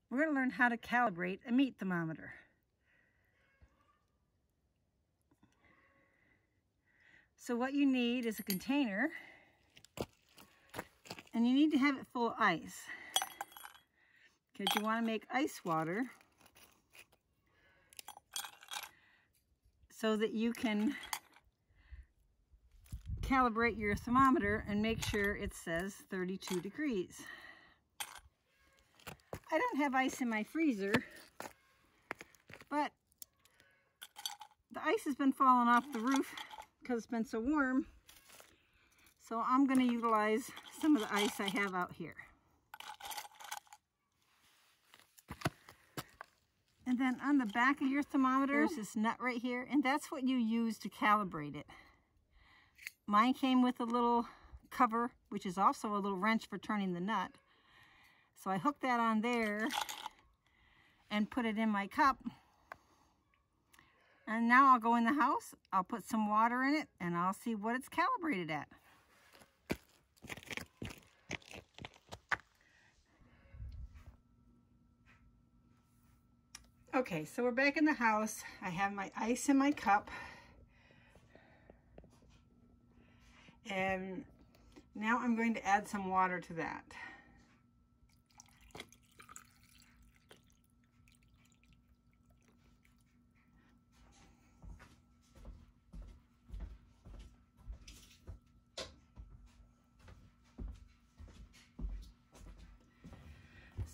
we're going to learn how to calibrate a meat thermometer. So what you need is a container, and you need to have it full of ice because you want to make ice water so that you can calibrate your thermometer and make sure it says 32 degrees. I don't have ice in my freezer, but the ice has been falling off the roof because it's been so warm. So I'm going to utilize some of the ice I have out here. And then on the back of your thermometer, there's this nut right here, and that's what you use to calibrate it. Mine came with a little cover, which is also a little wrench for turning the nut. So I hooked that on there and put it in my cup. And now I'll go in the house, I'll put some water in it, and I'll see what it's calibrated at. Okay, so we're back in the house. I have my ice in my cup. And now I'm going to add some water to that.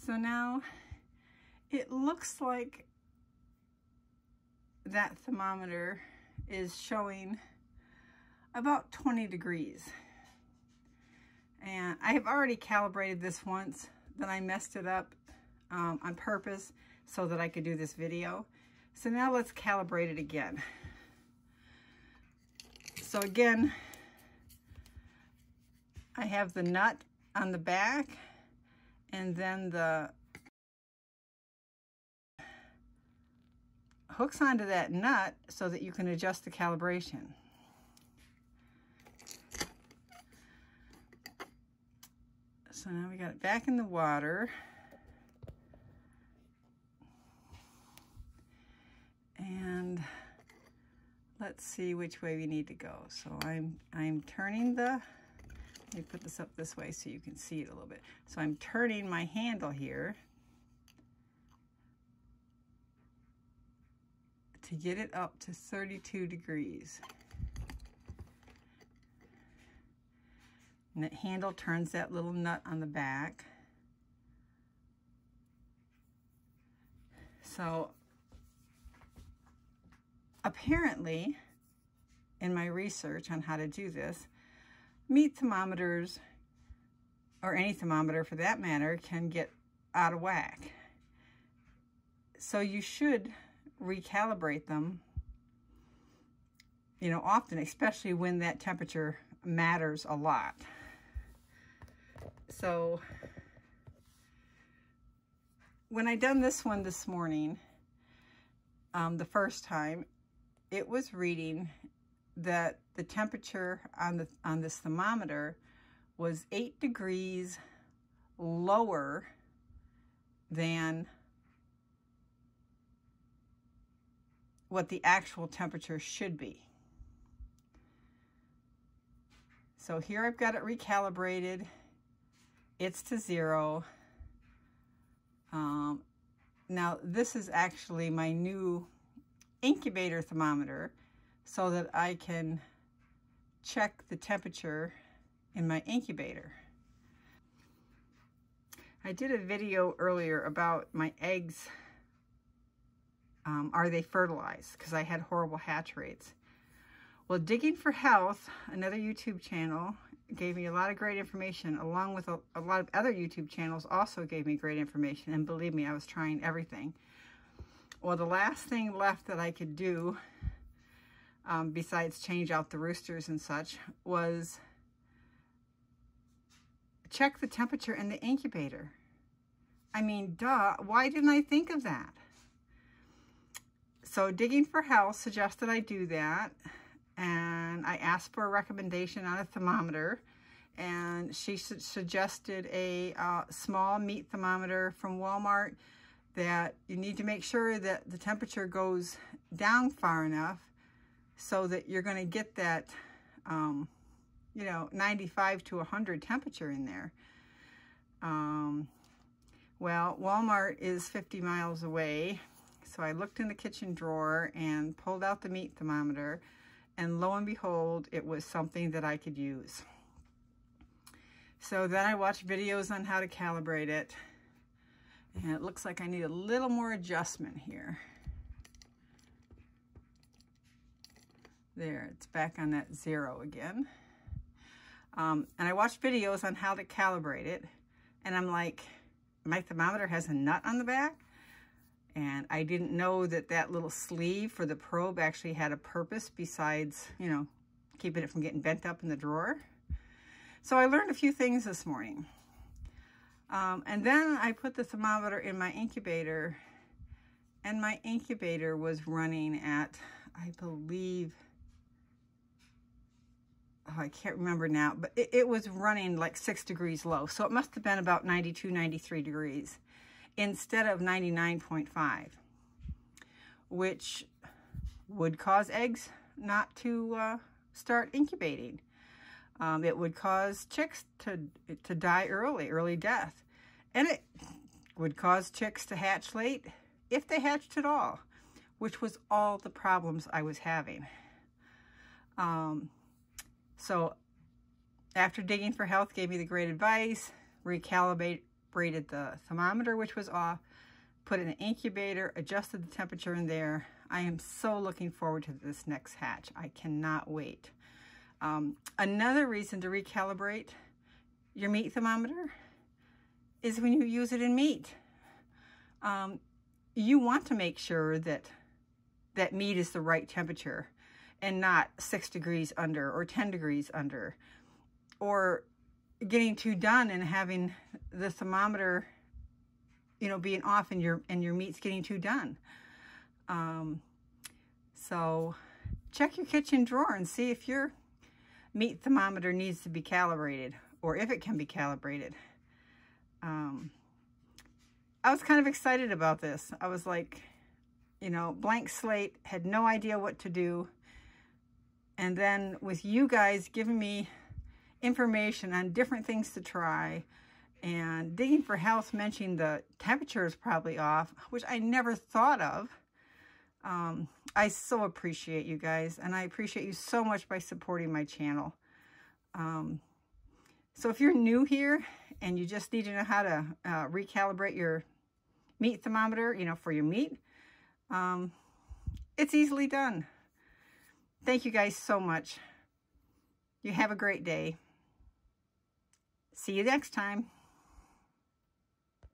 So now it looks like that thermometer is showing about 20 degrees. And I have already calibrated this once, then I messed it up on purpose so that I could do this video. So now let's calibrate it again. So again, I have the nut on the back, and then the hooks onto that nut so that you can adjust the calibration. So now we got it back in the water. And let's see which way we need to go. So I'm turning the, let me put this up this way so you can see it a little bit. So I'm turning my handle here to get it up to 32 degrees. And that handle turns that little nut on the back. So apparently, in my research on how to do this, meat thermometers, or any thermometer for that matter, can get out of whack. So you should recalibrate them, you know, often, especially when that temperature matters a lot. So when I done this one this morning, the first time, it was reading that the temperature on this thermometer was 8 degrees lower than what the actual temperature should be. So here I've got it recalibrated. It's to 0. Now this is actually my new incubator thermometer so that I can check the temperature in my incubator. I did a video earlier about my eggs. Are they fertilized? Because I had horrible hatch rates. Well, Digging for Health, another YouTube channel, gave me a lot of great information, along with a lot of other YouTube channels also gave me great information. And believe me, I was trying everything. Well, the last thing left that I could do, besides change out the roosters and such, was check the temperature in the incubator. I mean, duh, why didn't I think of that? So Digging for Health suggested I do that, and I asked for a recommendation on a thermometer, and she suggested a small meat thermometer from Walmart. that you need to make sure that the temperature goes down far enough so that you're going to get that, you know, 95 to 100 temperature in there. Well, Walmart is 50 miles away, so I looked in the kitchen drawer and pulled out the meat thermometer, and lo and behold, it was something that I could use. So then I watched videos on how to calibrate it, and it looks like I need a little more adjustment here. There, it's back on that 0 again. And I watched videos on how to calibrate it, and I'm like, my thermometer has a nut on the back, and I didn't know that that little sleeve for the probe actually had a purpose besides, you know, keeping it from getting bent up in the drawer. So I learned a few things this morning. And then I put the thermometer in my incubator, and my incubator was running at, I believe, oh, I can't remember now, but it was running like 6 degrees low. So it must have been about 92, 93 degrees instead of 99.5, which would cause eggs not to start incubating. It would cause chicks to die early death. And it would cause chicks to hatch late, if they hatched at all, which was all the problems I was having. So after Digging for Health gave me the great advice, recalibrated the thermometer, which was off, put it in the incubator, adjusted the temperature in there. I am so looking forward to this next hatch. I cannot wait. Another reason to recalibrate your meat thermometer is when you use it in meat. You want to make sure that that meat is the right temperature and not 6 degrees under or 10 degrees under, or getting too done and having the thermometer, you know, being off and your meat's getting too done. So check your kitchen drawer and see if your meat thermometer needs to be calibrated, or if it can be calibrated. I was kind of excited about this. I was like, you know, blank slate, had no idea what to do. And then with you guys giving me information on different things to try, and Digging for Health mentioning the temperature is probably off, which I never thought of. I so appreciate you guys, and I appreciate you so much by supporting my channel. So if you're new here and you just need to know how to recalibrate your meat thermometer, you know, for your meat, it's easily done. Thank you guys so much. You have a great day. See you next time.